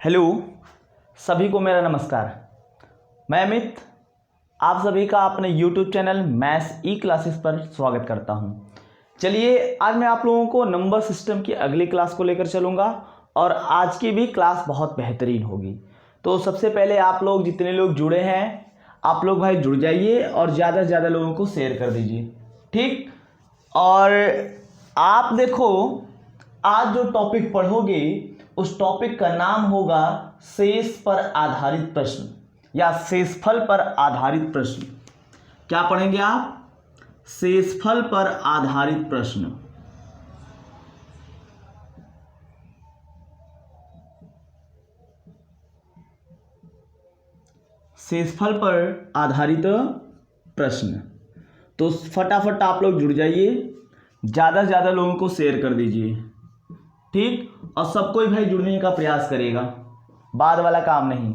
Hello, सभी को मेरा नमस्कार। मैं अमित आप सभी का अपने YouTube चैनल मैथ्स ई क्लासेस पर स्वागत करता हूं। चलिए, आज मैं आप लोगों को नंबर सिस्टम की अगली क्लास को लेकर चलूँगा और आज की भी क्लास बहुत बेहतरीन होगी। तो सबसे पहले आप लोग जितने लोग जुड़े हैं, आप लोग भाई जुड़ जाइए और ज़्यादा से ज़्यादा लोगों को शेयर कर दीजिए, ठीक। और आप देखो, आज जो टॉपिक पढ़ोगे उस टॉपिक का नाम होगा शेष पर आधारित प्रश्न या शेषफल पर आधारित प्रश्न। क्या पढ़ेंगे आप? शेषफल पर आधारित प्रश्न। शेषफल पर आधारित प्रश्न। तो फटाफट आप लोग जुड़ जाइए, ज़्यादा से ज़्यादा लोगों को शेयर कर दीजिए, ठीक। और सब कोई भाई जुड़ने का प्रयास करेगा, बाद वाला काम नहीं।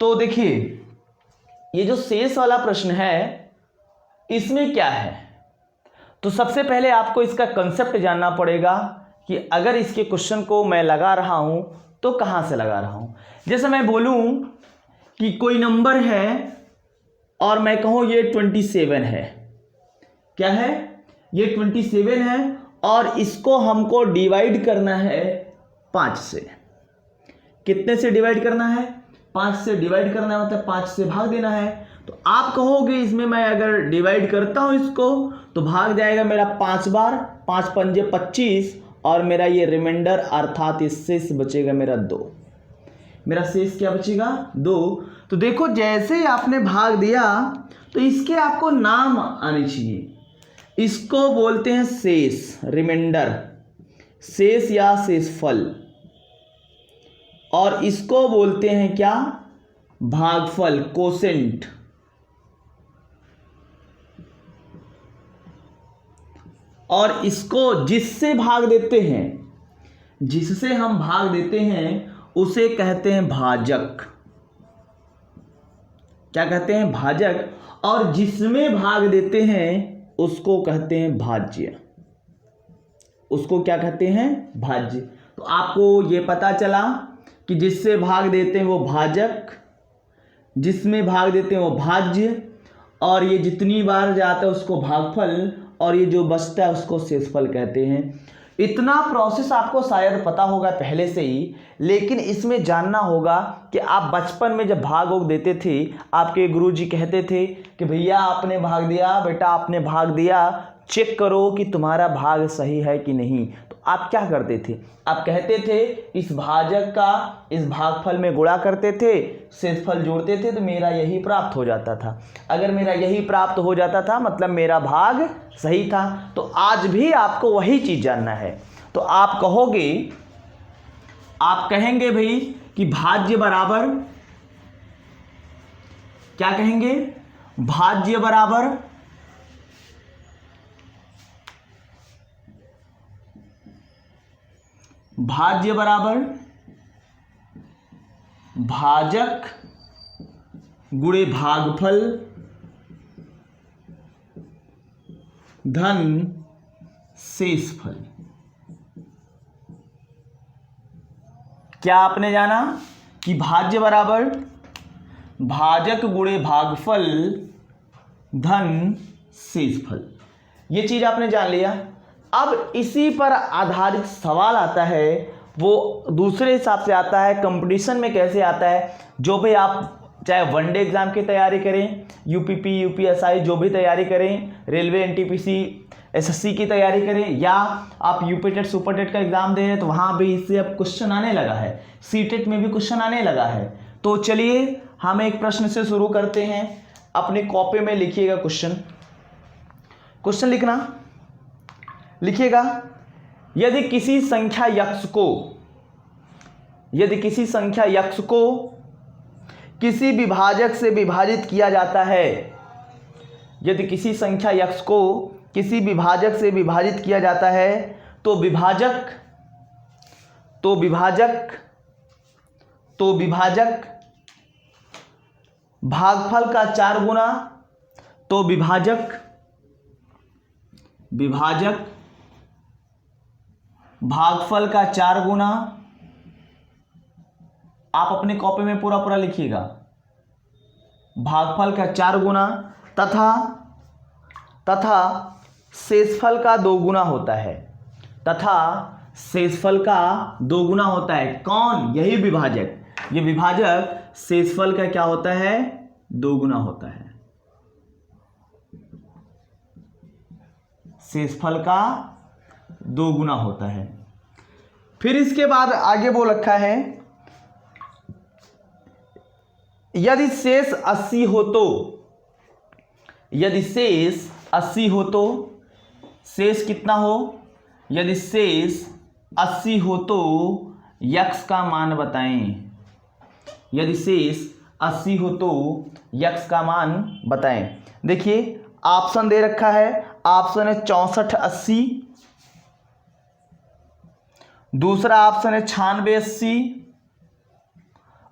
तो देखिए, ये जो शेष वाला प्रश्न है इसमें क्या है, तो सबसे पहले आपको इसका कंसेप्ट जानना पड़ेगा कि अगर इसके क्वेश्चन को मैं लगा रहा हूं तो कहां से लगा रहा हूं। जैसे मैं बोलूं कि कोई नंबर है और मैं कहूं ये 27 है। क्या है? ये 27 है और इसको हमको डिवाइड करना है 5 से। कितने से डिवाइड करना है? 5 से डिवाइड करना है, मतलब 5 से भाग देना है। तो आप कहोगे इसमें मैं अगर डिवाइड करता हूं इसको तो भाग जाएगा मेरा 5 बार, 5 पंजे 25 और मेरा ये रिमाइंडर अर्थात इससे बचेगा मेरा 2। मेरा शेष क्या बचेगा? 2। तो देखो, जैसे ही आपने भाग दिया तो इसके आपको नाम आने चाहिए। इसको बोलते हैं शेष, रिमाइंडर, शेष या शेषफल। और इसको बोलते हैं क्या? भागफल, कोसेंट। और इसको जिससे भाग देते हैं, जिससे हम भाग देते हैं उसे कहते हैं भाजक। क्या कहते हैं? भाजक। और जिसमें भाग देते हैं उसको कहते हैं भाज्य। उसको क्या कहते हैं? भाज्य। तो आपको ये पता चला कि जिससे भाग देते हैं वो भाजक, जिसमें भाग देते हैं वो भाज्य, और ये जितनी बार जाता है उसको भागफल, और ये जो बचता है उसको शेषफल कहते हैं। इतना प्रोसेस आपको शायद पता होगा पहले से ही, लेकिन इसमें जानना होगा कि आप बचपन में जब भाग वोग देते थे, आपके गुरुजी कहते थे कि भैया आपने भाग दिया, बेटा आपने भाग दिया, चेक करो कि तुम्हारा भाग सही है कि नहीं। तो आप क्या करते थे? आप कहते थे इस भाजक का इस भागफल में गुणा करते थे, शेषफल जोड़ते थे, तो मेरा यही प्राप्त हो जाता था। अगर मेरा यही प्राप्त हो जाता था मतलब मेरा भाग सही था। तो आज भी आपको वही चीज़ जानना है। तो आप कहोगे, आप कहेंगे भाई कि भाज्य बराबर, क्या कहेंगे? भाज्य बराबर भाज्य बराबर भाजक गुणे भागफल धन शेषफल। क्या आपने जाना कि भाज्य बराबर भाजक गुणे भागफल धन शेषफल। ये चीज आपने जान लिया। अब इसी पर आधारित सवाल आता है, वो दूसरे हिसाब से आता है, कंपटीशन में कैसे आता है। जो भी आप चाहे वनडे एग्जाम की तैयारी करें, यूपीपी यूपीएसआई जो भी तैयारी करें, रेलवे एनटीपीसी एसएससी की तैयारी करें, या आप यूपीटेट सुपरटेट का एग्जाम दे रहे हैं तो वहाँ भी इससे अब क्वेश्चन आने लगा है, सीटेट में भी क्वेश्चन आने लगा है। तो चलिए हम एक प्रश्न से शुरू करते हैं। अपने कॉपी में लिखिएगा क्वेश्चन लिखना, लिखिएगा। यदि किसी संख्या यक्ष को किसी विभाजक से विभाजित किया जाता है, यदि किसी संख्या यक्ष को किसी विभाजक से विभाजित किया जाता है तो विभाजक भागफल का 4 गुना, तो विभाजक भागफल का 4 गुना आप अपने कॉपी में पूरा पूरा लिखिएगा। भागफल का 4 गुना तथा शेषफल का 2 गुना होता है, तथा शेषफल का 2 गुना होता है। कौन? यही विभाजक। ये विभाजक शेषफल का क्या होता है? 2 गुना होता है। शेषफल का 2 गुना होता है। फिर इसके बाद आगे बोल रखा है, यदि शेष 80 हो तो, यदि शेष 80 हो तो, शेष कितना हो? यदि शेष 80 हो तो यक्स का मान बताएं। यदि शेष 80 हो तो यक्स का मान बताएं। देखिए ऑप्शन दे रखा है, ऑप्शन है 64 80, दूसरा ऑप्शन है 96 80,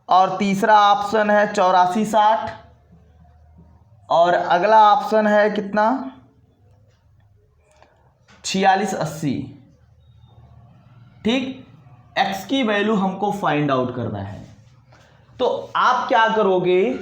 और तीसरा ऑप्शन है 84 60, और अगला ऑप्शन है कितना? 46 80। ठीक, x की वैल्यू हमको फाइंड आउट करना है। तो आप क्या करोगे?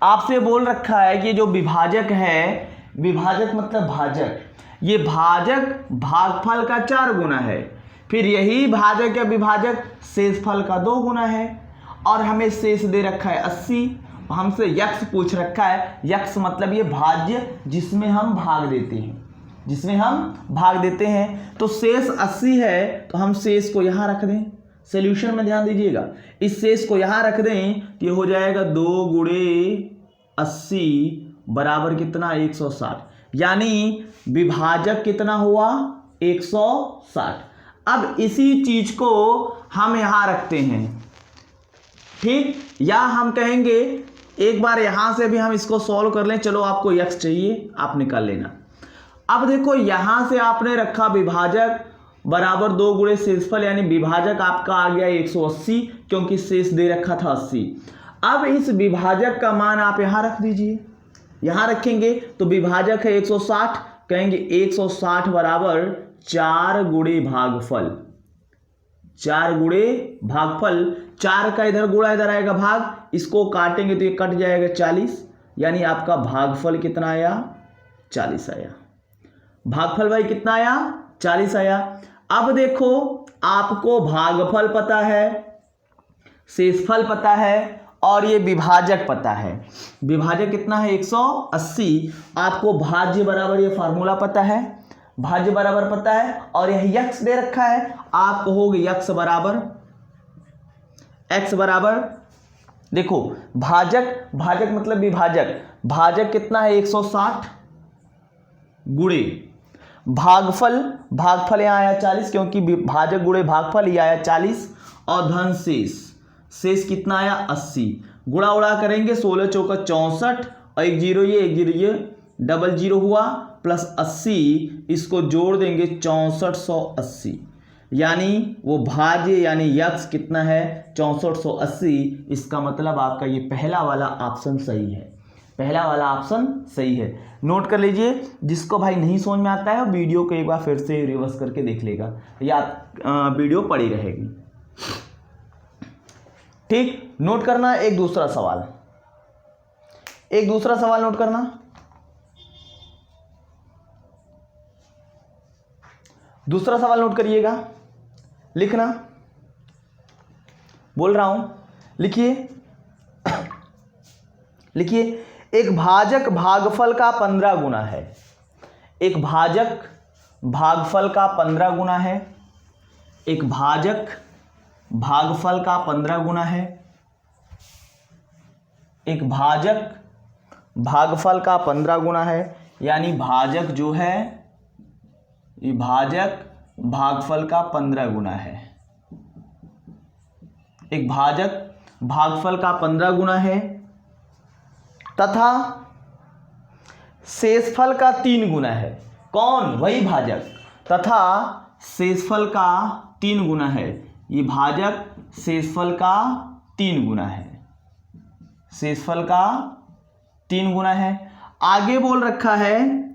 आपसे बोल रखा है कि जो विभाजक है, विभाजक मतलब भाजक, ये भाजक भागफल का 4 गुना है, फिर यही भाजक या विभाजक शेषफल का 2 गुना है, और हमें शेष दे रखा है 80, हमसे यक्स पूछ रखा है। यक्स मतलब ये भाज्य जिसमें हम भाग देते हैं, जिसमें हम भाग देते हैं। तो शेष 80 है तो हम शेष को यहाँ रख दें। सॉल्यूशन में ध्यान दीजिएगा, इस शेष को यहाँ रख दें तो ये हो जाएगा 2 गुणे 80 बराबर कितना? 160। यानी विभाजक कितना हुआ? 160। अब इसी चीज को हम यहाँ रखते हैं। ठीक, या हम कहेंगे एक बार यहां से भी हम इसको सॉल्व कर लें। चलो आपको यक्स चाहिए, आप निकाल लेना। अब देखो यहां से आपने रखा विभाजक बराबर 2 गुणे शेषफल, यानी विभाजक आपका आ गया 180, क्योंकि शेष दे रखा था 80। अब इस विभाजक का मान आप यहां रख दीजिए। यहां रखेंगे तो विभाजक है 160, कहेंगे 160 बराबर 4 गुणे भागफल। 4 गुणे भागफल, 4 का इधर गुणा इधर आएगा भाग, इसको काटेंगे तो ये कट जाएगा 40, यानी आपका भागफल कितना आया? 40 आया। भागफल भाई कितना आया? 40 आया। अब देखो आपको भागफल पता है, शेषफल पता है, और ये विभाजक पता है। विभाजक कितना है? 180। आपको भाज्य बराबर ये फार्मूला पता है, भाज्य बराबर पता है, और यह यक्स दे रखा है। आप कहोगे यक्स बराबर एक्स बराबर, देखो भाजक, भाजक मतलब विभाजक, भाजक कितना है? 160 गुणे भागफल, भागफल यहाँ आया 40, क्योंकि भाजक गुणे भागफल ये आया 40, और धन शेष, शेष कितना आया? 80। गुणा उड़ा करेंगे 16 चौका 64, और 1 0 ये 1 0 ये, डबल 0 हुआ, प्लस 80, इसको जोड़ देंगे 6480, यानी वो भाज्य यानी यक्स कितना है? 6480। इसका मतलब आपका ये पहला वाला ऑप्शन सही है, पहला वाला ऑप्शन सही है। नोट कर लीजिए, जिसको भाई नहीं समझ में आता है वो वीडियो को एक बार फिर से रिवर्स करके देख लेगा, या वीडियो पड़ी रहेगी। ठीक, नोट करना एक दूसरा सवाल, एक दूसरा सवाल नोट करना। दूसरा सवाल नोट करिएगा, लिखना, बोल रहा हूं, लिखिए लिखिए। एक भाजक भागफल का 15 गुना है। एक भाजक भागफल का 15 गुना है। एक भाजक भागफल का 15 गुना है। एक भाजक भागफल का 15 गुना है, यानी भाजक जो है ये भाजक भागफल का 15 गुना है। एक भाजक भागफल का 15 गुना है, तथा शेषफल का 3 गुना है। कौन? वही भाजक, तथा शेषफल का 3 गुना है। ये भाजक शेषफल का 3 गुना है, शेषफल का 3 गुना है। आगे बोल रखा है,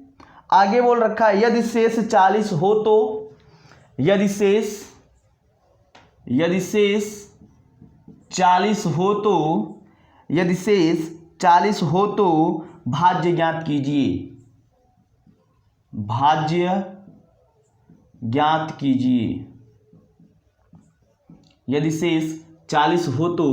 आगे बोल रखा है यदि शेष 40 हो तो, यदि शेष 40 हो तो, यदि शेष 40 हो तो भाज्य ज्ञात कीजिए। भाज्य ज्ञात कीजिए। यदि शेष 40 हो तो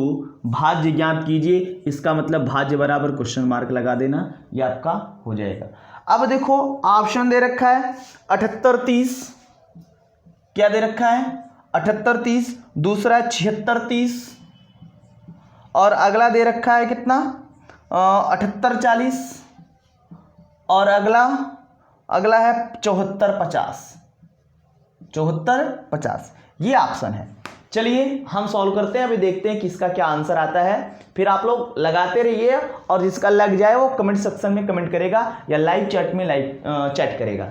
भाज्य ज्ञात कीजिए। इसका मतलब भाज्य बराबर क्वेश्चन मार्क लगा देना, ये आपका हो जाएगा। अब देखो ऑप्शन दे रखा है 78 30, क्या दे रखा है 78 30, दूसरा 76 30, और अगला दे रखा है कितना 78 40, और अगला है 74 50। 74 50 ये ऑप्शन है। चलिए हम सॉल्व करते हैं, अभी देखते हैं किसका क्या आंसर आता है। फिर आप लोग लगाते रहिए, और जिसका लग जाए वो कमेंट सेक्शन में कमेंट करेगा या लाइव चैट में चैट करेगा।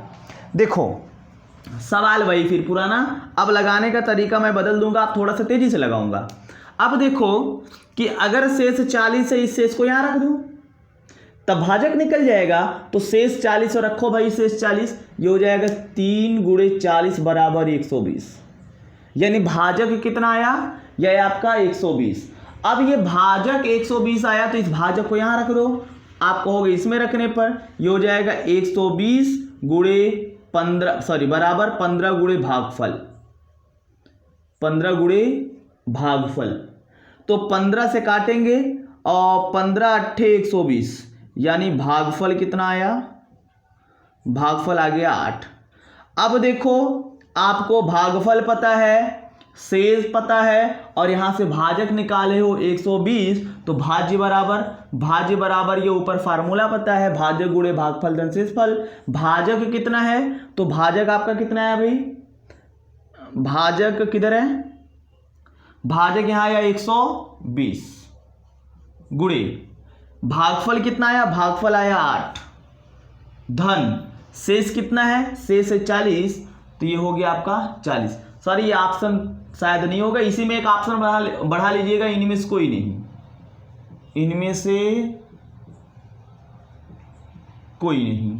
देखो सवाल वही फिर पुराना, अब लगाने का तरीका मैं बदल दूंगा, आप थोड़ा सा तेजी से लगाऊंगा। अब देखो कि अगर शेष 40 है, इस शेष को यहां रख दूं तब भाजक निकल जाएगा, तो शेष 40 और रखो भाई शेष 40, ये हो जाएगा 3 गुणे 40 बराबर 120, यानी भाजक कितना आया, यह आपका 120। अब ये भाजक 120 आया तो इस भाजक को यहां रख दो, आप कहोगे इसमें रखने पर ये हो जाएगा 120 गुणे 15 बराबर 15 गुणे भागफल, 15 गुणे भागफल। तो 15 से काटेंगे और 15 अट्ठे 120, यानी भागफल कितना आया, भागफल आ गया 8। अब देखो आपको भागफल पता है, शेष पता है, और यहां से भाजक निकाले हो 120, तो भाज्य बराबर ये ऊपर फार्मूला पता है, भाजक गुणे भागफल धन शेषफल। भाजक कितना है, तो भाजक आपका कितना है भाई, भाजक किधर है, भाजक यहां आया 120 गुणे भागफल कितना आया, भागफल आया 8, धन शेष कितना है, शेष है 40, तो ये हो गया आपका 40। सॉरी ये ऑप्शन शायद नहीं होगा, इसी में एक ऑप्शन बढ़ा लीजिएगा, इनमें से कोई नहीं, इनमें से कोई नहीं।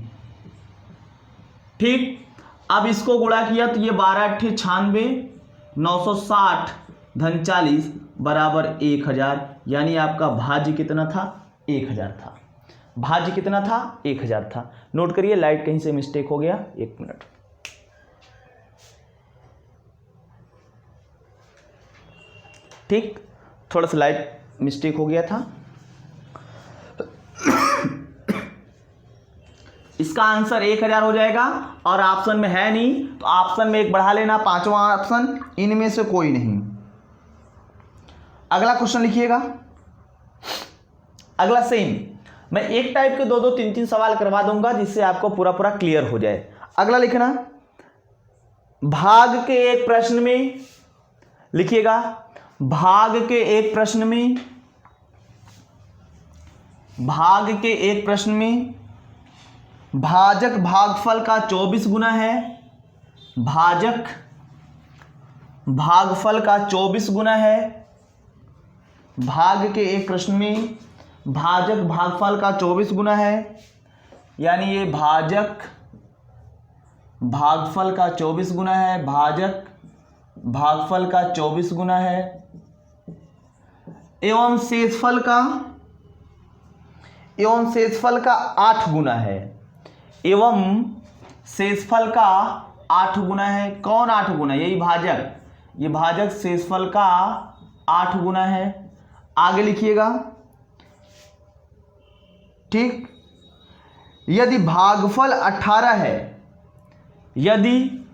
ठीक, अब इसको गुणा किया तो ये 12 अट्ठे 96, 960 धन 40 बराबर 1000, यानी आपका भाज्य कितना था, 1000 था। भाज्य कितना था, 1000 था। नोट करिए, लाइट कहीं से मिस्टेक हो गया, 1 मिनट। ठीक, थोड़ा सा लाइट मिस्टेक हो गया था। इसका आंसर 1000 हो जाएगा, और ऑप्शन में है नहीं तो ऑप्शन में एक बढ़ा लेना, 5वां ऑप्शन, इनमें से कोई नहीं। अगला क्वेश्चन लिखिएगा। अगला सेम, मैं एक टाइप के 2-2 3-3 सवाल करवा दूंगा जिससे आपको पूरा क्लियर हो जाए। अगला लिखना, भाग के एक प्रश्न में लिखिएगा, भाग के एक प्रश्न में भाजक भागफल का 24 गुना है, भाजक भागफल का 24 गुना है। भाग के एक प्रश्न में भाजक भागफल का 24 गुना है, यानी ये भाजक भागफल का 24 गुना है, भाजक भागफल का 24 गुना है, एवं शेषफल का 8 गुना है, एवं शेषफल का 8 गुना है। कौन 8 गुना, यही भाजक, ये भाजक शेषफल का 8 गुना है। आगे लिखिएगा। ठीक, यदि भागफल 18 है, यदि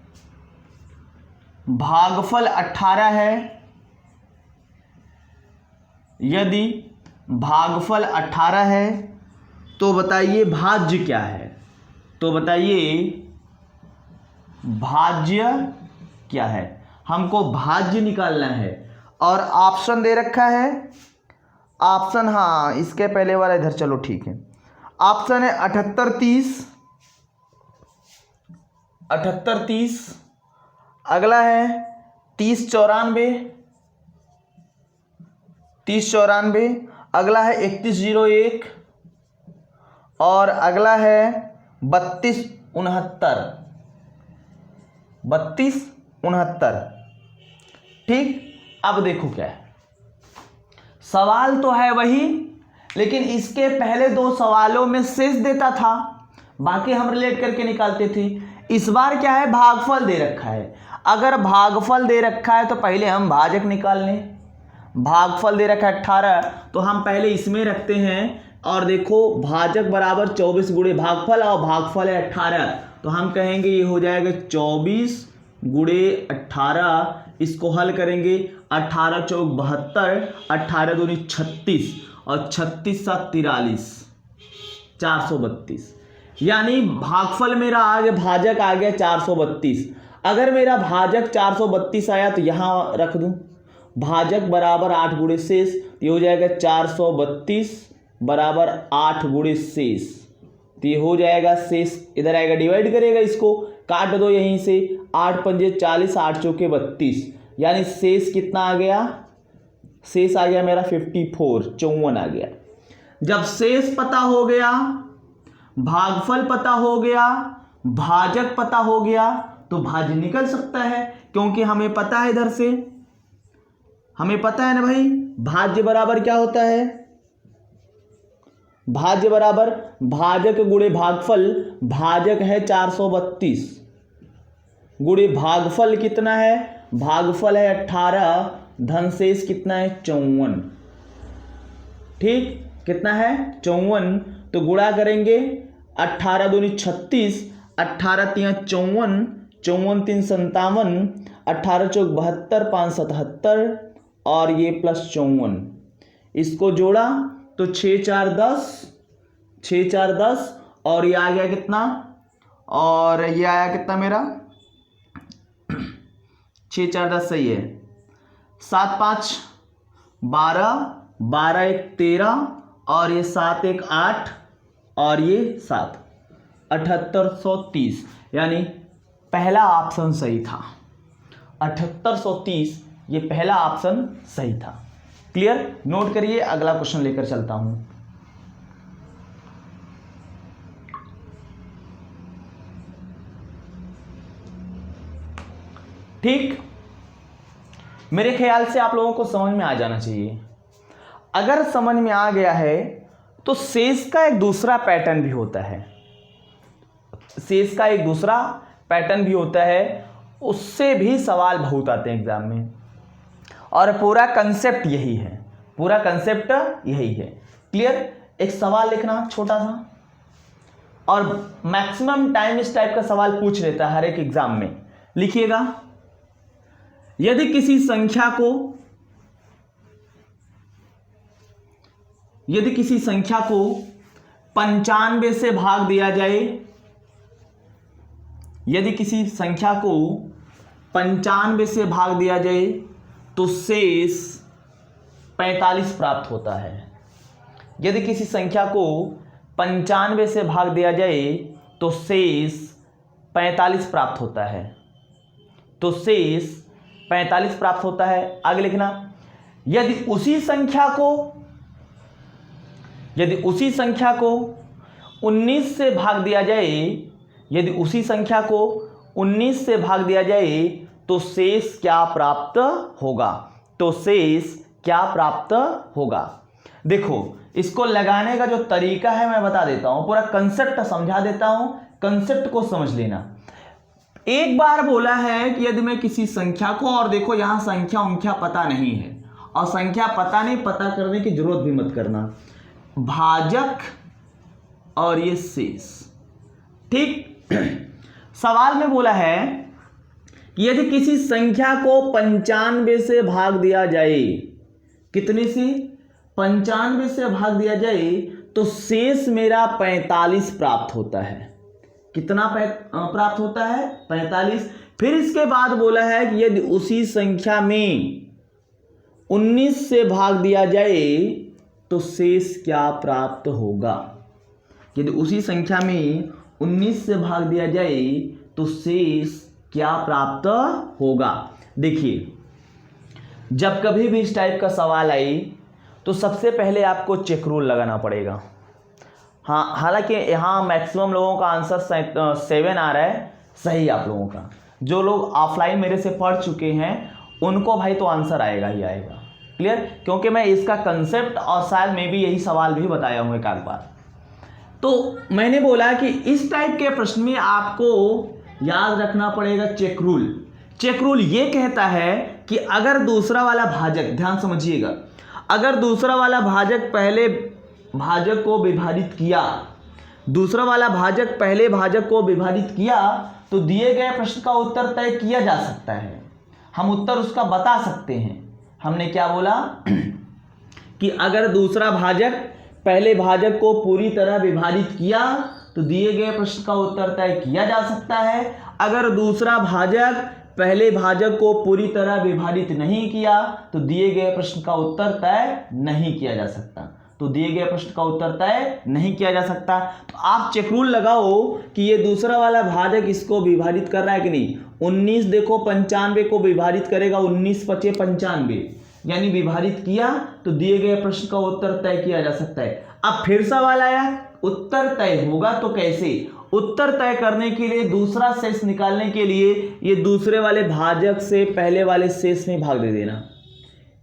भागफल 18 है, यदि भागफल 18 है तो बताइए भाज्य क्या है, तो बताइए भाज्य क्या है। हमको भाज्य निकालना है, और ऑप्शन दे रखा है, ऑप्शन, हाँ इसके पहले वाला इधर, चलो ठीक है। ऑप्शन है 78 30, अगला है 30 94, अगला है 31 01, और अगला है 32 69। ठीक, अब देखो क्या है, सवाल तो है वही, लेकिन इसके पहले 2 सवालों में शेष देता था, बाकी हम रिलेट करके निकालते थे। इस बार क्या है, भागफल दे रखा है। अगर भागफल दे रखा है तो पहले हम भाजक निकाल लें। भागफल दे रखा है 18, तो हम पहले इसमें रखते हैं। और देखो भाजक बराबर 24 गुणे भागफल, और भागफल है 18, तो हम कहेंगे ये हो जाएगा 24 गुणे 18। इसको हल करेंगे, 18 चौक 72, 18 दूनी 36, और 36 सात 43, 432। यानी भागफल मेरा आ गया, भाजक आ गया 432। अगर मेरा भाजक 432 आया तो यहाँ रख दूं, भाजक बराबर 8 गुणे शेष, ये हो जाएगा 432 बराबर 8 गुणे शेष, तो ये हो जाएगा शेष इधर आएगा, डिवाइड करेगा, इसको काट दो यहीं से, 8 पंजे 40, 8 चौके 32, यानी शेष कितना आ गया, शेष आ गया मेरा 54 आ गया। जब शेष पता हो गया, भागफल पता हो गया, भाजक पता हो गया, तो भाज्य निकल सकता है, क्योंकि हमें पता है इधर से, हमें पता है ना भाई, भाज्य बराबर क्या होता है, भाज्य बराबर भाजक गुणे भागफल। भाजक है 432 गुणे भागफल कितना है, भागफल है 18, धनशेष कितना है 54। ठीक, कितना है 54, तो गुणा करेंगे, 18 दूनी 36, 18 तिया 54, 54 3 57, 18 चौक 72, 5 77, और ये प्लस 54, इसको जोड़ा तो 6 4 10, 6 4 10, और ये आ गया कितना, और ये आया कितना मेरा 6 4 10 सही है, 7 5 12, 12 1 13, और ये 7 1 8, और ये 7, 7830, यानी पहला ऑप्शन सही था, 7830 ये पहला ऑप्शन सही था। क्लियर, नोट करिए, अगला क्वेश्चन लेकर चलता हूं। ठीक, मेरे ख्याल से आप लोगों को समझ में आ जाना चाहिए। अगर समझ में आ गया है तो शेष का एक दूसरा पैटर्न भी होता है, शेष का एक दूसरा पैटर्न भी होता है, उससे भी सवाल बहुत आते हैं एग्जाम में, और पूरा कंसेप्ट यही है, पूरा कंसेप्ट यही है। क्लियर, एक सवाल लिखना छोटा सा, और मैक्सिमम टाइम इस टाइप का सवाल पूछ लेता है हर एक एग्जाम में। लिखिएगा, यदि किसी संख्या को 95 से भाग दिया जाए, यदि किसी संख्या को 95 से भाग दिया जाए तो शेष 45 प्राप्त होता है। यदि किसी संख्या को 95 से भाग दिया जाए तो शेष 45 प्राप्त होता है, तो शेष 45 प्राप्त होता है। आगे लिखना, यदि उसी संख्या को 19 से भाग दिया जाए, यदि उसी संख्या को 19 से भाग दिया जाए तो शेष क्या प्राप्त होगा, तो शेष क्या प्राप्त होगा। देखो, इसको लगाने का जो तरीका है मैं बता देता हूं, पूरा कंसेप्ट समझा देता हूं, कंसेप्ट को समझ लेना। एक बार बोला है कि यदि मैं किसी संख्या को, और देखो यहां संख्या पता नहीं है, और संख्या पता नहीं, पता करने की जरूरत भी मत करना, भाजक और ये शेष। ठीक, सवाल में बोला है कि यदि किसी संख्या को 95 से भाग दिया जाए, कितने से, 95 से भाग दिया जाए तो शेष मेरा 45 प्राप्त होता है। कितना प्राप्त होता है, 45। फिर इसके बाद बोला है कि यदि उसी संख्या में 19 से भाग दिया जाए तो शेष क्या प्राप्त होगा। यदि उसी संख्या में 19 से भाग दिया जाए तो शेष क्या प्राप्त होगा। देखिए, जब कभी भी इस टाइप का सवाल आए तो सबसे पहले आपको चेक रूल लगाना पड़ेगा। हाँ, हालांकि यहाँ मैक्सिमम लोगों का आंसर 7 आ रहा है, सही आप लोगों का। जो लोग ऑफलाइन मेरे से पढ़ चुके हैं उनको भाई तो आंसर आएगा ही आएगा। क्लियर, क्योंकि मैं इसका कंसेप्ट और शायद मैं भी यही सवाल भी बताया हूँ एक आध बार। तो मैंने बोला कि इस टाइप के प्रश्न में आपको याद रखना पड़ेगा चेक रूल। चेक रूल ये कहता है कि अगर दूसरा वाला भाजक, ध्यान समझिएगा, अगर दूसरा वाला भाजक पहले भाजक को विभाजित किया, दूसरा वाला भाजक पहले भाजक को विभाजित किया, तो दिए गए प्रश्न का उत्तर तय किया जा सकता है, हम उत्तर उसका बता सकते हैं। हमने क्या बोला कि अगर दूसरा भाजक पहले भाजक को पूरी तरह विभाजित किया तो दिए गए प्रश्न का उत्तर तय किया जा सकता है। अगर दूसरा भाजक पहले भाजक को पूरी तरह विभाजित नहीं किया तो दिए गए प्रश्न का उत्तर तय नहीं किया जा सकता, तो दिए गए प्रश्न का उत्तर तय नहीं किया जा सकता। तो आप चेक रूल लगाओ कि ये दूसरा वाला भाजक इसको विभाजित कर रहा है कि नहीं। 19 देखो 95 को विभाजित करेगा, 19 पचे 95, यानी विभाजित किया तो दिए गए प्रश्न का उत्तर तय किया जा सकता है। अब फिर सवाल आया उत्तर तय होगा तो कैसे। उत्तर तय करने के लिए, दूसरा शेष निकालने के लिए ये दूसरे वाले भाजक से पहले वाले शेष में भाग दे देना।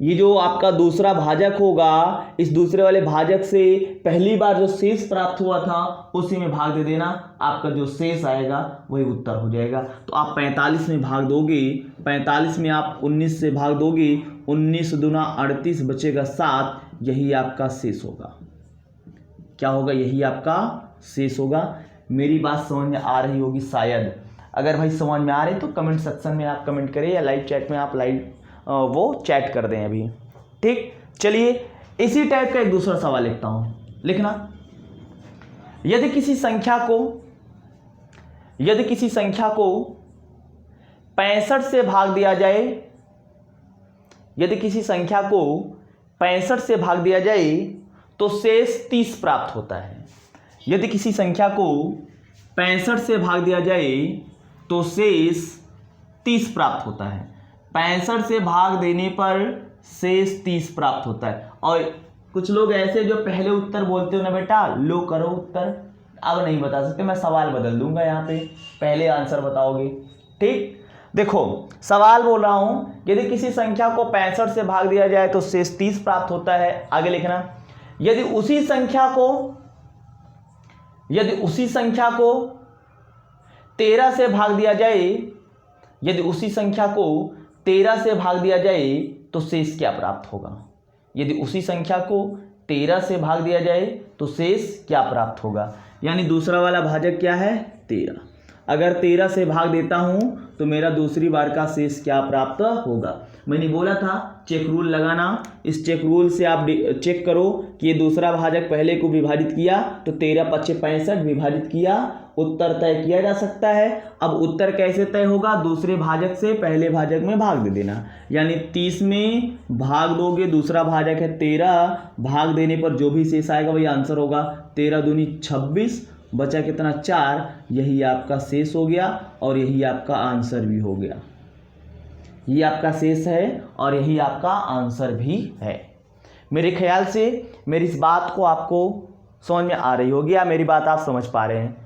ये जो आपका दूसरा भाजक होगा इस दूसरे वाले भाजक से पहली बार जो शेष प्राप्त हुआ था उसी में भाग दे देना, आपका जो शेष आएगा वही उत्तर हो जाएगा। तो आप 45 में भाग दोगे, 45 में आप 19 से भाग दोगे, 19 दूना 38 बचेगा 7, यही आपका शेष होगा। क्या होगा? यही आपका शेष होगा। मेरी बात समझ में आ रही होगी शायद। अगर भाई समझ में आ रही तो कमेंट सेक्शन में आप कमेंट करें या लाइव चैट में आप वो चैट कर दें अभी। ठीक, चलिए इसी टाइप का एक दूसरा सवाल लिखता हूं, लिखना। यदि किसी संख्या को 65 से भाग दिया जाए, यदि किसी संख्या को 65 से भाग दिया जाए तो शेष 30 प्राप्त होता है। यदि किसी संख्या को 65 से भाग दिया जाए तो शेष 30 प्राप्त होता है। 65 से भाग देने पर शेष 30 प्राप्त होता है। और कुछ लोग ऐसे जो पहले उत्तर बोलते हो ना बेटा, लो करो उत्तर, अब नहीं बता सकते, मैं सवाल बदल दूंगा, यहाँ पे पहले आंसर बताओगे। ठीक, देखो सवाल बोल रहा हूं, यदि किसी संख्या को 65 से भाग दिया जाए तो शेष 30 प्राप्त होता है। आगे लिखना, यदि उसी संख्या को 13 से भाग दिया जाए, यदि उसी संख्या को 13 से भाग दिया जाए तो शेष क्या प्राप्त होगा। यदि उसी संख्या को 13 से भाग दिया जाए तो शेष क्या प्राप्त होगा। यानी दूसरा वाला भाजक क्या है? 13। अगर 13 से भाग देता हूं तो मेरा दूसरी बार का शेष क्या प्राप्त होगा। मैंने बोला था चेक रूल लगाना। इस चेक रूल से आप चेक करो कि ये दूसरा भाजक पहले को विभाजित किया तो 13 पच्चे 65 विभाजित किया, उत्तर तय किया जा सकता है। अब उत्तर कैसे तय होगा? दूसरे भाजक से पहले भाजक में भाग दे देना, यानी 30 में भाग दोगे, दूसरा भाजक है 13, भाग देने पर जो भी शेष आएगा वही आंसर होगा। 13 दूनी 26, बचा कितना? 4, यही आपका शेष हो गया और यही आपका आंसर भी हो गया। ये आपका शेष है और यही आपका आंसर भी है। मेरे ख्याल से मेरी इस बात को आपको समझ में आ रही होगी या मेरी बात आप समझ पा रहे हैं।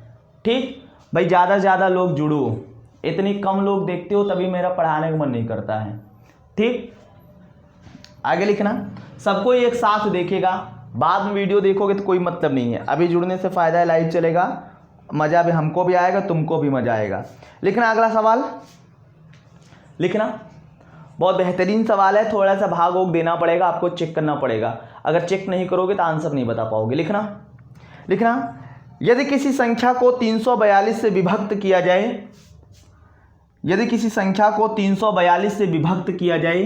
ठीक भाई, ज़्यादा से ज़्यादा लोग जुड़ो, इतनी कम लोग देखते हो तभी मेरा पढ़ाने का मन नहीं करता है। ठीक, आगे लिखना। सबको एक साथ देखेगा, बाद में वीडियो देखोगे तो कोई मतलब नहीं है। अभी जुड़ने से फ़ायदा है, लाइव चलेगा, मज़ा भी हमको भी आएगा, तुमको भी मज़ा आएगा। लिखना अगला सवाल, लिखना। बहुत बेहतरीन सवाल है, थोड़ा सा भाग वोग देना पड़ेगा, आपको चेक करना पड़ेगा। अगर चेक नहीं करोगे तो आंसर नहीं बता पाओगे। लिखना, यदि किसी संख्या को 342 से विभक्त किया जाए, यदि किसी संख्या को 342 से विभक्त किया जाए,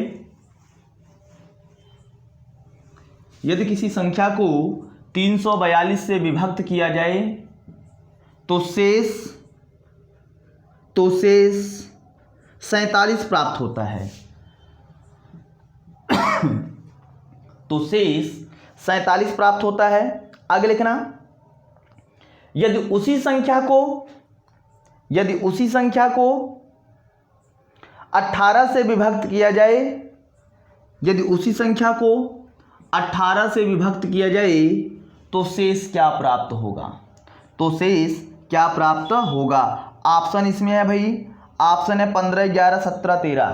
यदि किसी संख्या को 342 से विभक्त किया जाए तो शेष 47 प्राप्त होता है। तो शेष 47 प्राप्त होता है। आगे लिखना, यदि उसी संख्या को 18 से विभक्त किया जाए, यदि उसी संख्या को 18 से विभक्त किया जाए तो शेष क्या प्राप्त होगा। तो शेष क्या प्राप्त होगा। ऑप्शन इसमें है भाई, ऑप्शन है 15, 11, 17, 13,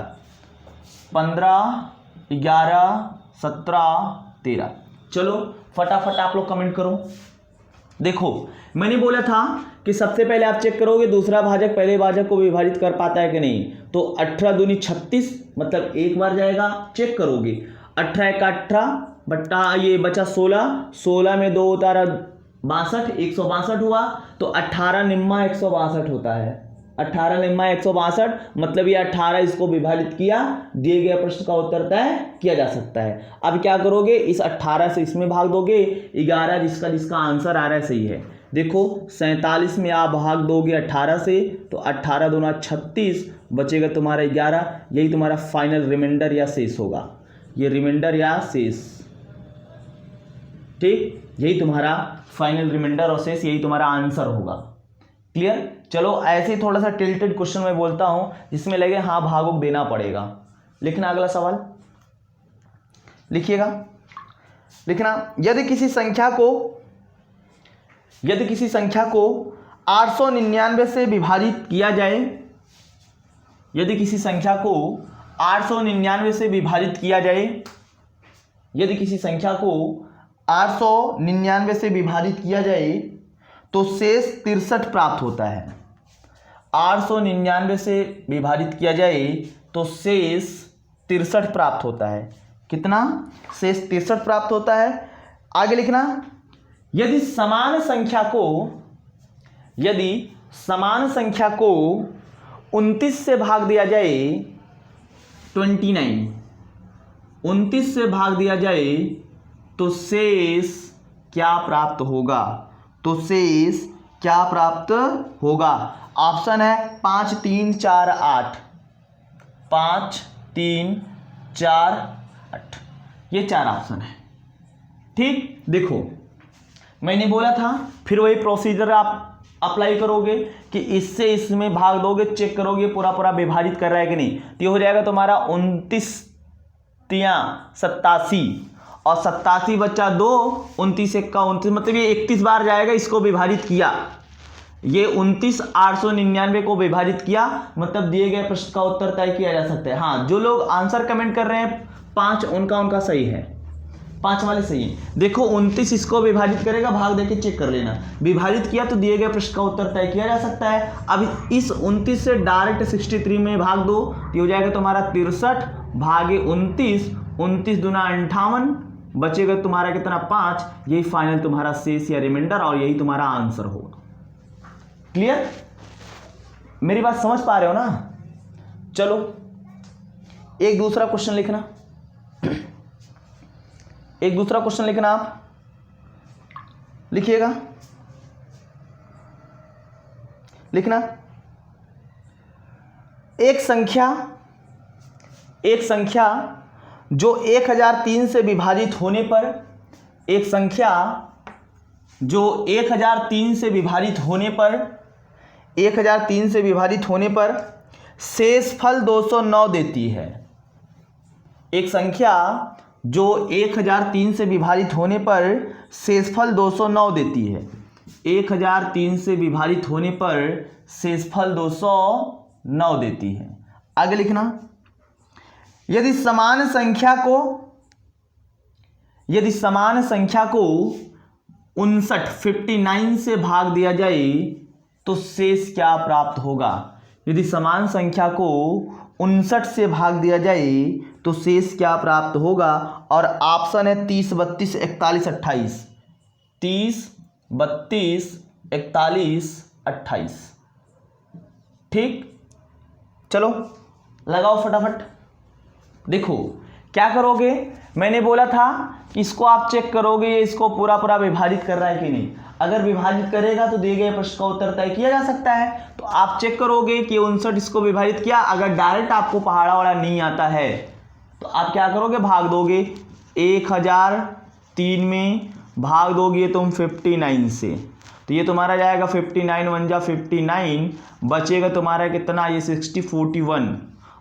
15, 11, 17, 13। चलो फटाफट आप लोग कमेंट करो। देखो मैंने बोला था कि सबसे पहले आप चेक करोगे दूसरा भाजक पहले भाजक को विभाजित कर पाता है कि नहीं। तो 18 दूनी 36, मतलब एक बार जाएगा, चेक करोगे। 18 का 18 बट्टा ये बचा 16, 16 में 2 उतारा 62, 162 हुआ। तो 18 निम्मा 162 होता है। 18 निम्मा 162, मतलब ये 18 इसको विभाजित किया, दिए गए प्रश्न का उत्तर तय किया जा सकता है। अब क्या करोगे, इस 18 से इसमें भाग दोगे, 11 जिसका आंसर आ रहा है सही है। देखो 47 में आप भाग दोगे 18 से, तो 18 दूना 36, बचेगा तुम्हारा 11। यही तुम्हारा फाइनल रिमाइंडर या शेष होगा, ये रिमाइंडर या शेष, ठीक, यही तुम्हारा फाइनल रिमाइंडर और शेष, यही तुम्हारा आंसर होगा। क्लियर। चलो ऐसे ही थोड़ा सा टिल्टेड क्वेश्चन मैं बोलता हूं जिसमें लगे हाँ भागों देना पड़ेगा। लिखना अगला सवाल, लिखिएगा। लिखना, यदि किसी संख्या को 899 से विभाजित किया जाए, यदि किसी संख्या को 899 से विभाजित किया जाए, यदि किसी संख्या को 899 से विभाजित किया जाए तो शेष 63 प्राप्त होता है। 899 से विभाजित किया जाए तो शेष 63 प्राप्त होता है। कितना? शेष 63 प्राप्त होता है। आगे लिखना, यदि समान संख्या को 29 से भाग दिया जाए, 29 29 से भाग दिया जाए तो शेष क्या प्राप्त होगा? तो शेष क्या प्राप्त होगा? ऑप्शन है 5, 3, 4, 8, 5, 3, 4, 8, ये 4 ऑप्शन है। ठीक, देखो मैंने बोला था, फिर वही प्रोसीजर आप अप्लाई करोगे कि इससे इसमें भाग दोगे, चेक करोगे पूरा विभाजित कर रहा है कि नहीं। तो ये हो जाएगा तुम्हारा 29 तियां 87 और 87 बच्चा 2, 29 1 का 29, मतलब ये 31 बार जाएगा, इसको विभाजित किया। ये 29 899 को विभाजित किया, मतलब दिए गए प्रश्न का उत्तर तय किया जा सकता है। हाँ, जो लोग आंसर कमेंट कर रहे हैं 5, उनका सही है, 5 वाले सही है। देखो 29 इसको विभाजित करेगा, भाग देके चेक कर लेना, विभाजित किया तो दिए गए प्रश्न का उत्तर तय किया जा सकता है। अब इस 29 से डायरेक्ट 63 में भाग दो, तो हो जाएगा तुम्हारा 63 भागे 29, 29 दूना 58, बचेगा तुम्हारा कितना? 5। यही फाइनल तुम्हारा शेष या रिमाइंडर और यही तुम्हारा आंसर होगा। क्लियर? मेरी बात समझ पा रहे हो ना? चलो एक दूसरा क्वेश्चन लिखना, एक दूसरा क्वेश्चन लिखना, आप लिखिएगा। लिखना, एक संख्या जो 1003 से विभाजित होने पर, एक संख्या जो 1003 से विभाजित होने पर, 1003 से विभाजित होने पर शेषफल 209 देती है। एक संख्या जो 1003 से विभाजित होने पर शेषफल 209 देती है। 1003 से विभाजित होने पर शेषफल 209 देती है। आगे लिखना, यदि समान संख्या को 59 से भाग दिया जाए तो शेष क्या प्राप्त होगा? यदि समान संख्या को 59 से भाग दिया जाए तो शेष क्या प्राप्त होगा? और ऑप्शन है 30, 32, 41, 28। 30, 32, 41, 28। ठीक, चलो लगाओ फटाफट। देखो क्या करोगे, मैंने बोला था कि इसको आप चेक करोगे इसको पूरा विभाजित कर रहा है कि नहीं। अगर विभाजित करेगा तो दिए गए प्रश्न का उत्तर तय किया जा सकता है। तो आप चेक करोगे कि 59 इसको विभाजित किया। अगर डायरेक्ट आपको पहाड़ा वाला नहीं आता है तो आप क्या करोगे, भाग दोगे। 1003 में भाग दोगे तुम 59 से, तो ये तुम्हारा जाएगा 59 1 जा 59, बचेगा तुम्हारा कितना? ये 60, 41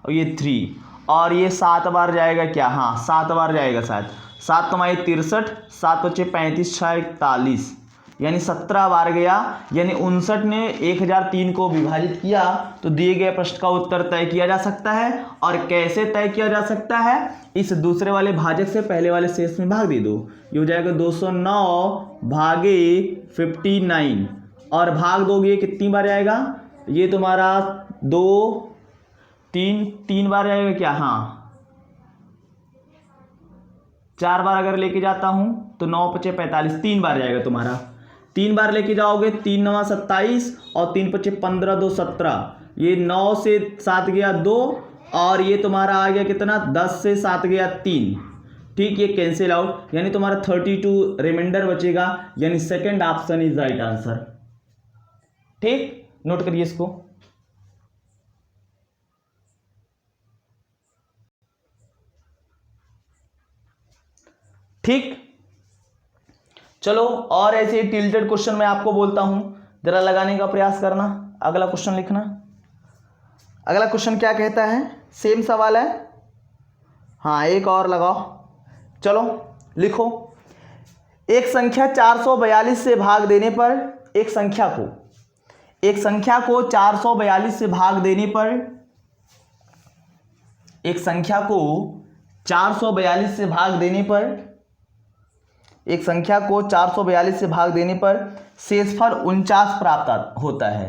और ये 3, और ये 7 बार जाएगा क्या? हाँ 7 बार जाएगा शायद। 7 तुम्हारी 63, 7 बचे 35, 6 41, यानी 17 बार गया, यानी 59 ने 1003 को विभाजित किया, तो दिए गए प्रश्न का उत्तर तय किया जा सकता है। और कैसे तय किया जा सकता है, इस दूसरे वाले भाजक से पहले वाले शेष में भाग दे दो, ये हो जाएगा 209 भागे 59, और भाग दोगे कितनी बार आएगा, ये तुम्हारा 3 बार आएगा क्या, हाँ 4 बार अगर लेके जाता हूं तो 9 × 5 = 45, 3 बार जाएगा तुम्हारा, 3 बार लेके जाओगे, 3 × 9 = 27 और 3 × 5 = 15, 2 17, ये 9 से 7 गया 2, और ये तुम्हारा आ गया कितना, 10 से 7 गया 3, ठीक, ये कैंसिल आउट, यानी तुम्हारा 32 रिमाइंडर बचेगा, यानी second option is right answer. ठीक, नोट करिए इसको। ठीक, चलो, और ऐसे टिल्टेड क्वेश्चन मैं आपको बोलता हूं, जरा लगाने का प्रयास करना। अगला क्वेश्चन लिखना। अगला क्वेश्चन क्या कहता है, सेम सवाल है, हाँ एक और लगाओ, चलो लिखो। एक संख्या 442 से भाग देने पर, एक संख्या को 442 से भाग देने पर, एक संख्या को 442 से भाग देने पर, एक संख्या को 442 से भाग देने पर शेषफल 49 प्राप्त होता है।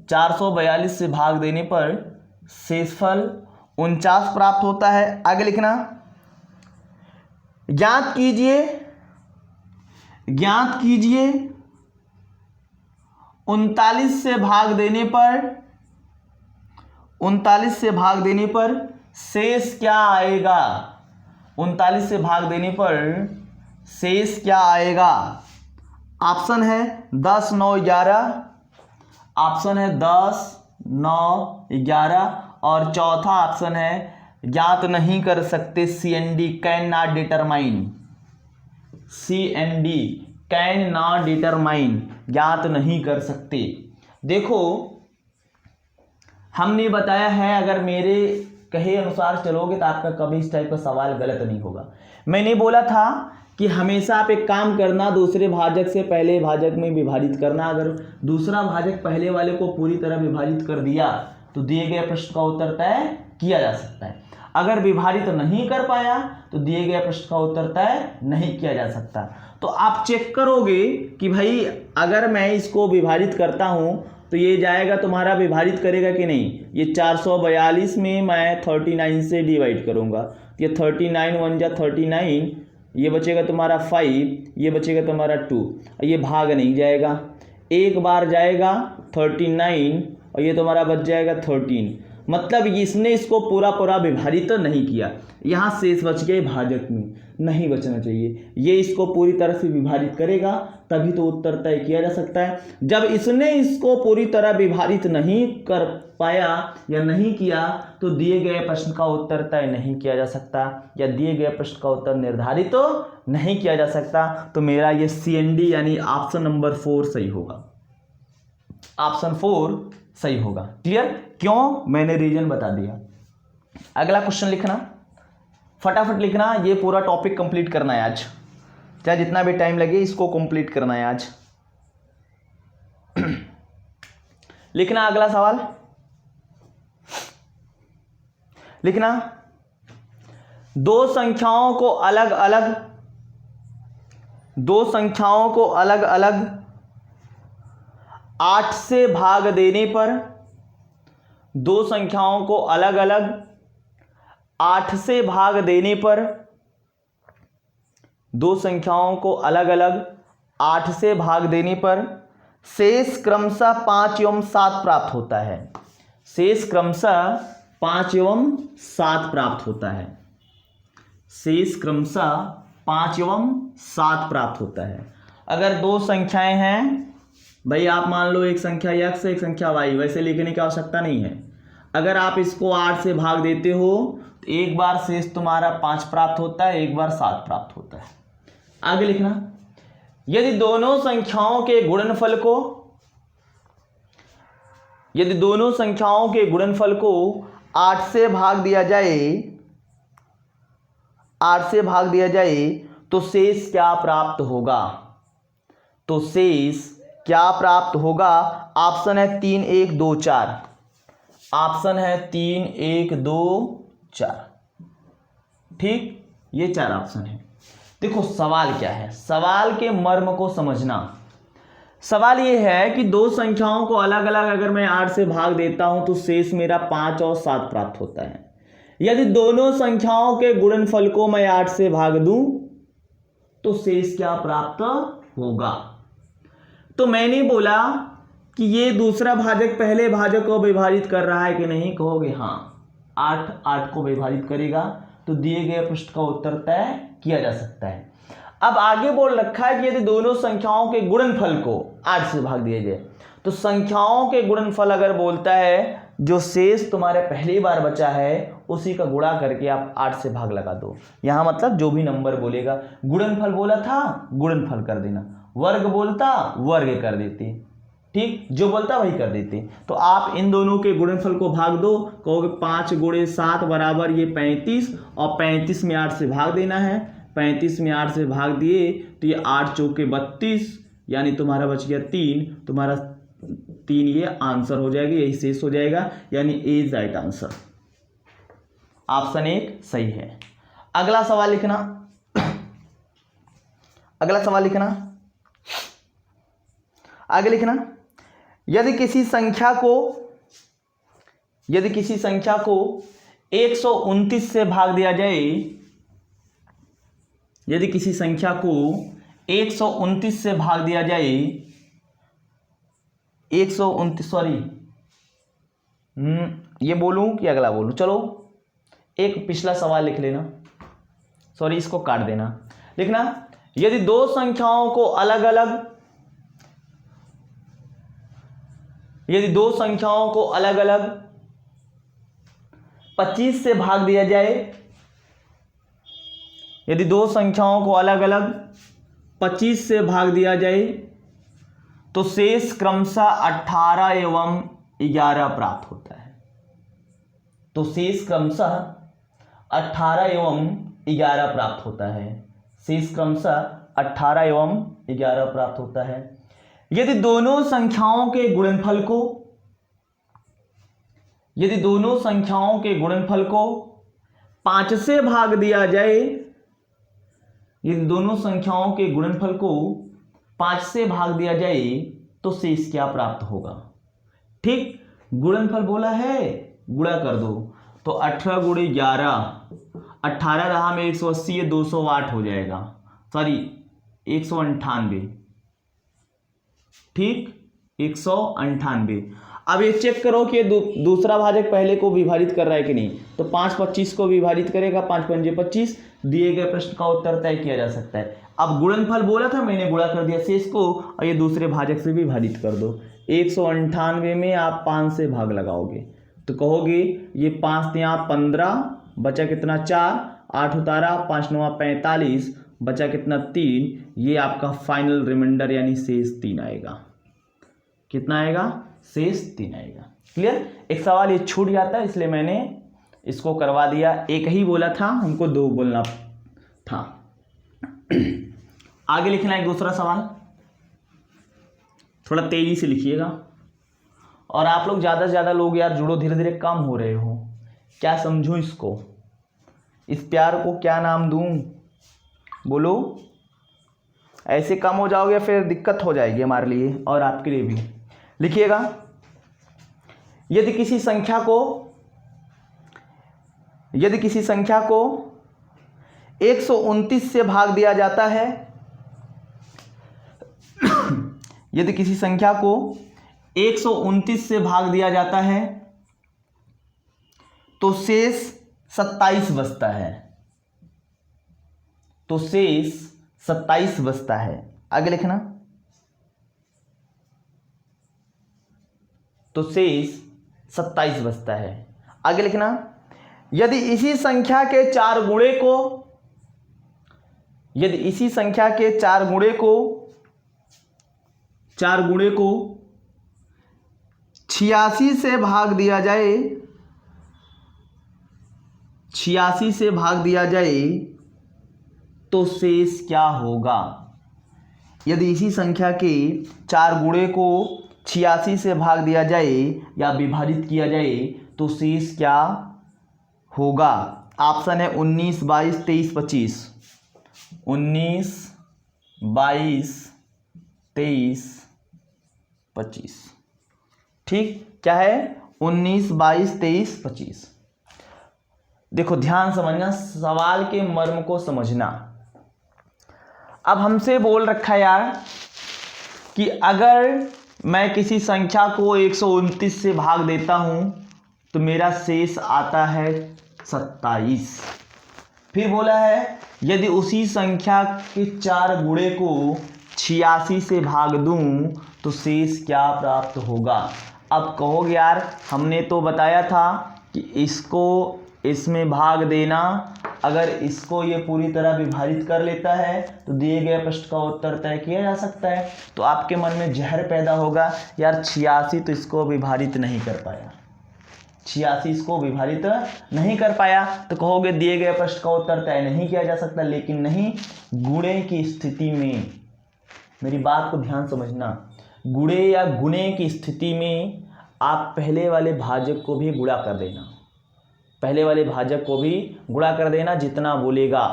442 से भाग देने पर शेषफल 49 प्राप्त होता है। आगे लिखना, ज्ञात कीजिए 39 से भाग देने पर, 39 से भाग देने पर शेष क्या आएगा, 39 से भाग देने पर शेष क्या आएगा। ऑप्शन है 10, 9, 11, ऑप्शन है 10, 9, 11, और चौथा ऑप्शन है ज्ञात नहीं कर सकते, CND, can not determine, CND, can not determine, ज्ञात नहीं कर सकते। देखो हमने बताया है, अगर मेरे कहे अनुसार चलोगे तो आपका कभी इस टाइप का सवाल गलत नहीं होगा। मैंने बोला था कि हमेशा आप एक काम करना, दूसरे भाजक से पहले भाजक में विभाजित करना। अगर दूसरा भाजक पहले वाले को पूरी तरह विभाजित कर दिया तो दिए गए प्रश्न का उत्तर तय किया जा सकता है। अगर विभाजित नहीं कर पाया तो दिए गए प्रश्न का उत्तर तय नहीं किया जा सकता। तो आप चेक करोगे कि भाई अगर मैं इसको विभाजित करता हूं तो ये जाएगा तुम्हारा, विभाजित करेगा कि नहीं। ये 442 में मैं 39 से डिवाइड करूंगा, ये 39 × 1 = 39, ये बचेगा तुम्हारा 5, ये बचेगा तुम्हारा 2, ये भाग नहीं जाएगा, एक बार जाएगा 39 और ये तुम्हारा बच जाएगा 13। मतलब इसने इसको पूरा विभाजित तो नहीं किया, यहाँ शेष बच गए भाजक में, नहीं बचना चाहिए। ये इसको पूरी तरह से विभाजित करेगा तभी तो उत्तर तय किया जा सकता है। जब इसने इसको पूरी तरह विभाजित नहीं कर पाया या नहीं किया तो दिए गए प्रश्न का उत्तर तय नहीं किया जा सकता, या दिए गए प्रश्न का उत्तर निर्धारित तो नहीं किया जा सकता। तो मेरा ये CND यानी ऑप्शन नंबर 4 सही होगा, ऑप्शन 4 सही होगा। क्लियर? क्यों? मैंने रीजन बता दिया। अगला क्वेश्चन लिखना, फटाफट लिखना, ये पूरा टॉपिक कंप्लीट करना है आज, चाहे जितना भी टाइम लगे इसको कंप्लीट करना है आज। लिखना अगला सवाल, लिखना, दो संख्याओं को अलग अलग 8 से भाग देने पर, दो संख्याओं को अलग अलग 8 से भाग देने पर, दो संख्याओं को अलग अलग 8 से भाग देने पर शेष क्रमशः 5 एवं 7 प्राप्त होता है। शेष क्रमशः 5 एवं 7 प्राप्त होता है। शेष क्रमशः 5 एवं 7 प्राप्त होता है। अगर दो संख्याएं हैं भाई, आप मान लो एक संख्या x एक संख्या y, वैसे लिखने की आवश्यकता नहीं है। अगर आप इसको 8 से भाग देते हो तो एक बार शेष तुम्हारा 5 प्राप्त होता है, एक बार 7 प्राप्त होता है। आगे लिखना, यदि दोनों संख्याओं के गुणनफल को 8 से भाग दिया जाए तो शेष क्या प्राप्त होगा? तो शेष क्या प्राप्त होगा? ऑप्शन है 3 1 2 4। ऑप्शन है 3 1 2 4। ठीक, ये 4 ऑप्शन है। देखो सवाल क्या है, सवाल के मर्म को समझना। सवाल ये है कि दो संख्याओं को अलग अलग अगर मैं 8 से भाग देता हूं तो शेष मेरा 5 और 7 प्राप्त होता है। यदि दोनों संख्याओं के गुणनफल को मैं 8 से भाग दूं तो शेष क्या प्राप्त होगा? तो मैंने बोला कि ये दूसरा भाजक पहले भाजक को विभाजित कर रहा है कि नहीं, कहोगे हाँ, 8 8 को विभाजित करेगा, तो दिए गए प्रश्न का उत्तर तय किया जा सकता है। अब आगे बोल रखा है कि यदि दोनों संख्याओं के गुणनफल को 8 से भाग दिया जाए तो संख्याओं के गुणनफल अगर बोलता है जो शेष तुम्हारे पहली बार बचा है उसी का गुणा करके आप 8 से भाग लगा दो। यहां मतलब जो भी नंबर बोलेगा, गुणनफल बोला था गुणनफल कर देना, वर्ग बोलता वर्ग कर देते, ठीक, जो बोलता वही कर देते। तो आप इन दोनों के गुणनफल को भाग दो, कहोगे 5 × 7 बराबर ये 35, और 35 में 8 से भाग देना है। 35 में 8 से भाग दिए तो ये 8 चौके 32, यानी तुम्हारा बच गया 3, तुम्हारा 3 ये आंसर हो जाएगा, यही शेष हो जाएगा, यानी ए इज राइट आंसर। ऑप्शन 1 सही है। अगला सवाल लिखना, अगला सवाल लिखना, आगे लिखना। यदि किसी संख्या को 129 से भाग दिया जाए, यदि किसी संख्या को 129 से भाग दिया जाए, 129 सॉरी ये बोलूं कि अगला बोलूं? चलो एक पिछला सवाल लिख लेना, सॉरी इसको काट देना। लिखना, यदि दो संख्याओं को अलग अलग 25 से भाग दिया जाए, यदि दो संख्याओं को अलग अलग 25 से भाग दिया जाए तो शेष क्रमशः 18 एवं 11 प्राप्त होता है। तो शेष क्रमशः 18 एवं 11 प्राप्त होता है। शेष क्रमशः 18 एवं 11 प्राप्त होता है। यदि दोनों संख्याओं के गुणनफल को 5 से भाग दिया जाए, यदि दोनों संख्याओं के गुणनफल को 5 से भाग दिया जाए तो शेष क्या प्राप्त होगा? ठीक, गुणनफल बोला है, गुणा कर दो, तो 18 × 11, 18 रहा में 180, ये 208 हो जाएगा, सॉरी 198, ठीक, 198। अब ये चेक करो कि दूसरा भाजक पहले को विभाजित कर रहा है कि नहीं, तो 5 25 को विभाजित करेगा, 5 पंजे 25, दिए गए प्रश्न का उत्तर तय किया जा सकता है। अब गुणनफल बोला था, मैंने गुणा कर दिया शेष को, और ये दूसरे भाजक से भी विभाजित कर दो। 198 में आप 5 से भाग लगाओगे तो कहोगे ये 5 यहाँ 15, बचा कितना 4, 8 उतारा, 5 9 45, बचा कितना 3, ये आपका फाइनल रिमाइंडर यानी शेष 3 आएगा। कितना आएगा? शेष 3 आएगा। क्लियर? एक सवाल ये छूट जाता है इसलिए मैंने इसको करवा दिया, एक ही बोला था, हमको 2 बोलना था। आगे लिखना है दूसरा सवाल, थोड़ा तेजी से लिखिएगा, और आप लोग ज़्यादा से ज़्यादा लोग यार जुड़ो, धीरे धीरे कम हो रहे हो, क्या समझूं इसको, इस प्यार को क्या नाम दूं, बोलो? ऐसे कम हो जाओगे फिर दिक्कत हो जाएगी हमारे लिए और आपके लिए भी। लिखिएगा, यदि किसी संख्या को 129 से भाग दिया जाता है, यदि किसी संख्या को 129 से भाग दिया जाता है तो शेष 27 बचता है, तो शेष 27 बचता है। आगे लिखना, तो शेष 27 बचता है। आगे लिखना, यदि इसी संख्या के 4 गुणे को 86 से भाग दिया जाए, 86 से भाग दिया जाए तो शेष क्या होगा? यदि इसी संख्या के 4 गुणे को 86 से भाग दिया जाए या विभाजित किया जाए तो शेष क्या होगा। ऑप्शन है 19, 22, 23, 25। 19, 22, 23, 25। ठीक, क्या है 19, 22, 23, 25। देखो ध्यान समझना, सवाल के मर्म को समझना। अब हमसे बोल रखा यार कि अगर मैं किसी संख्या को 129 से भाग देता हूं तो मेरा शेष आता है 27। फिर बोला है यदि उसी संख्या के 4 गुणे को 86 से भाग दूं तो शेष क्या प्राप्त होगा। अब कहोगे यार हमने तो बताया था कि इसको इसमें भाग देना, अगर इसको ये पूरी तरह विभाजित कर लेता है तो दिए गए प्रश्न का उत्तर तय किया जा सकता है। तो आपके मन में जहर पैदा होगा यार 86 तो इसको विभाजित नहीं कर पाया, 86 इसको विभाजित नहीं कर पाया, तो कहोगे दिए गए प्रश्न का उत्तर तय नहीं किया जा सकता। लेकिन नहीं, गुणे की स्थिति में, मेरी बात को ध्यान समझना, गुणे या गुणे की स्थिति में आप पहले वाले भाजक को भी गुणा कर देना, पहले वाले भाजक को भी गुणा कर देना जितना बोलेगा।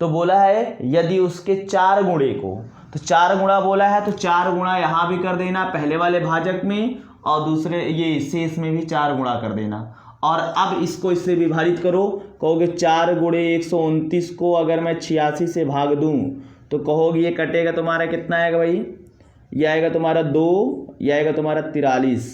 तो बोला है यदि उसके 4 गुणे को, तो 4 गुणा बोला है तो 4 गुणा यहाँ भी कर देना पहले वाले भाजक में, और दूसरे ये शेष में भी 4 गुणा कर देना। और अब इसको इससे विभाजित करो, कहोगे 4 गुणे 129 को अगर मैं 86 से भाग दूं तो कहोगे ये कटेगा तुम्हारा कितना आएगा भाई, ये आएगा तुम्हारा 2, ये आएगा तुम्हारा 43,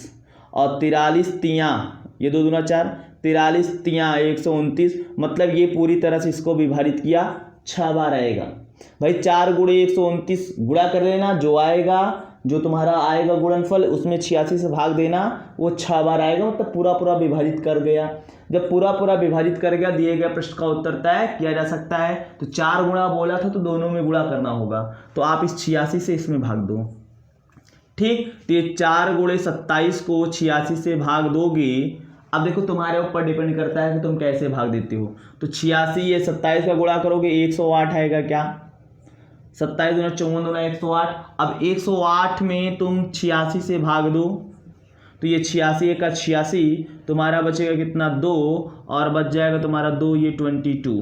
और 43 तियाँ, ये 2 दूना 4, 43 तियाँ 129, मतलब ये पूरी तरह से इसको विभाजित किया 6 बार आएगा। भाई 4 गुणे 129 गुणा कर लेना, जो आएगा, जो तुम्हारा आएगा गुणनफल उसमें 86 से भाग देना, वो 6 बार आएगा, मतलब पूरा पूरा विभाजित कर गया। जब पूरा पूरा विभाजित कर गया दिए गए प्रश्न का उत्तर तय किया जा सकता है। तो 4 गुणा बोला था तो दोनों में गुणा करना होगा, तो आप इस 86 से इसमें भाग दो। ठीक, तो ये 4 गुणे 27 को 86 से भाग दोगे। अब देखो तुम्हारे ऊपर डिपेंड करता है कि तुम कैसे भाग देते हो। तो 86 ये 27 का गुणा करोगे 108 आएगा, क्या 27 दूना 54 दूना 108। अब 108 में तुम 86 से भाग दो तो ये 86 का 86, तुम्हारा बचेगा कितना 2, और बच जाएगा तुम्हारा 2, ये 22,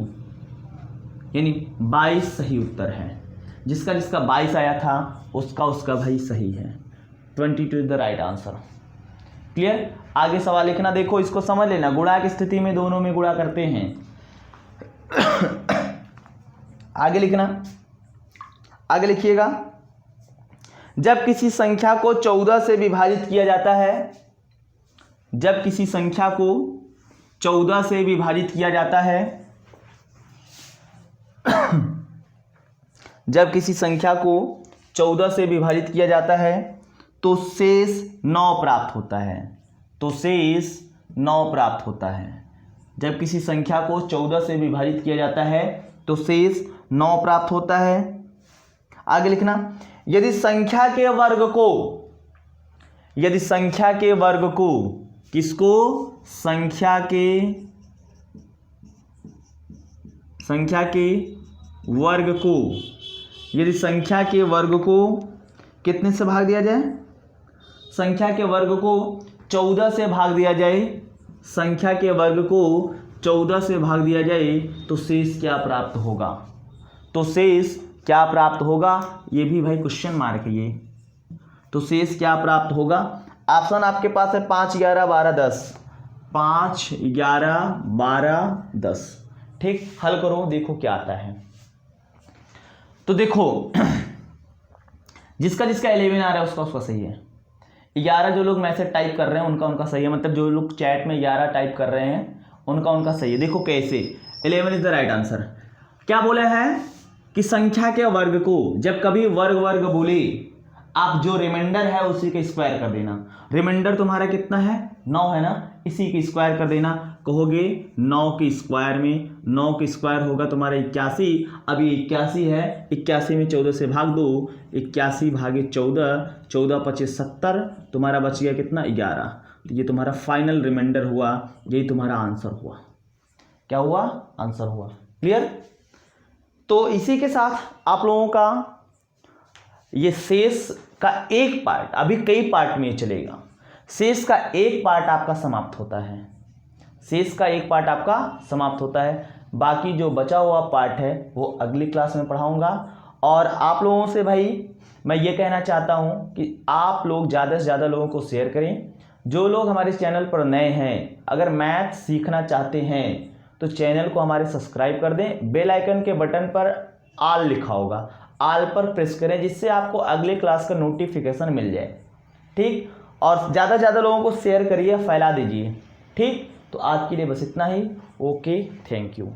यानी 22 सही उत्तर है। जिसका 22 आया था उसका भाई सही है, 22 is the right answer. Clear. आगे सवाल लिखना, देखो इसको समझ लेना, गुणा की स्थिति में दोनों में गुणा करते हैं। आगे लिखना, आगे लिखिएगा, जब किसी संख्या को 14 से विभाजित किया जाता है, जब किसी संख्या को 14 से विभाजित किया जाता है, जब किसी संख्या को 14 से विभाजित किया जाता है तो शेष 9 प्राप्त होता है, तो शेष 9 प्राप्त होता है। जब किसी संख्या को 14 से विभाजित किया जाता है तो शेष 9 प्राप्त होता है। आगे लिखना, यदि संख्या के वर्ग को, यदि संख्या के वर्ग को, किसको, संख्या के वर्ग को, यदि संख्या के वर्ग को कितने से भाग दिया जाए, संख्या के वर्ग को 14 से भाग दिया जाए, संख्या के वर्ग को 14 से भाग दिया जाए तो शेष क्या प्राप्त होगा, तो शेष क्या प्राप्त होगा, ये भी भाई क्वेश्चन मार्क है ये। तो शेष क्या प्राप्त होगा, ऑप्शन आपके पास है 5, 11, 12, 10, 5, 11, 12, 10। ठीक, हल करो, देखो क्या आता है। तो देखो जिसका 11 आ रहा है उसका सही है, 11 जो लोग मैसेज टाइप कर रहे हैं उनका सही है, मतलब जो लोग चैट में 11 टाइप कर रहे हैं उनका सही है। देखो कैसे, 11 इज द राइट आंसर। क्या बोला है कि संख्या के वर्ग को, जब कभी वर्ग बोले, आप जो रिमाइंडर है उसी के स्क्वायर कर देना। रिमाइंडर तुम्हारा कितना है, 9 है ना, इसी के स्क्वायर कर देना। कहोगे 9 के स्क्वायर में, 9 के स्क्वायर होगा तुम्हारा 81। अभी 81 है, 81 में 14 से भाग दो, 81 भागे 14, 14 25 70, तुम्हारा बच गया कितना 11। तो ये तुम्हारा फाइनल रिमाइंडर हुआ, यही तुम्हारा आंसर हुआ। क्या हुआ, आंसर हुआ। क्लियर। तो इसी के साथ आप लोगों का ये शेष का एक पार्ट, अभी कई पार्ट में चलेगा, शेष का एक पार्ट आपका समाप्त होता है, शेष का एक पार्ट आपका समाप्त होता है। बाकी जो बचा हुआ पार्ट है वो अगली क्लास में पढ़ाऊंगा। और आप लोगों से भाई मैं ये कहना चाहता हूँ कि आप लोग ज़्यादा से ज़्यादा लोगों को शेयर करें। जो लोग हमारे चैनल पर नए हैं, अगर मैथ सीखना चाहते हैं तो चैनल को हमारे सब्सक्राइब कर दें। बेल आइकन के बटन पर ऑल लिखा होगा, ऑल पर प्रेस करें, जिससे आपको अगले क्लास का नोटिफिकेशन मिल जाए। ठीक, और ज़्यादा से ज़्यादा लोगों को शेयर करिए, फैला दीजिए। ठीक, तो आज के लिए बस इतना ही। Okay, thank you.